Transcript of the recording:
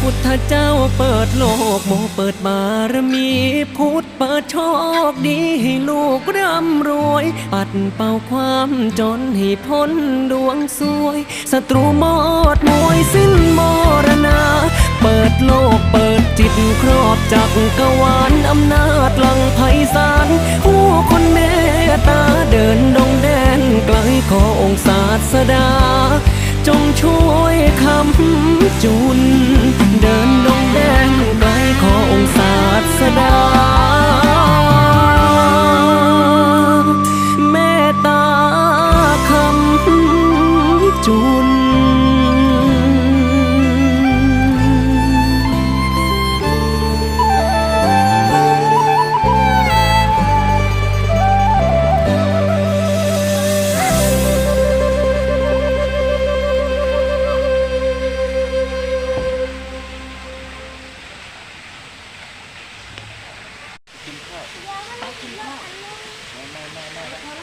พุทธเจ้าเปิดโลกโมเปิดบารมีพุทธเปิดโชคดีให้ลูกร่ำรวยปัดเป่าความจนให้พ้นดวงสวยศัตรูมอดมวยสิ้นมรณาเปิดโลกเปิดจิตครอบจักรวาลอำนาจหลังไพศาลผู้คนเมตตาเดินดงแดนไกลขอองค์ศาสดาจงช่วยคำจุนเดินดงแดนไกลขอองค์ศาสดาเมตตาคำจุนกินข้าวไปกินข้าวไม่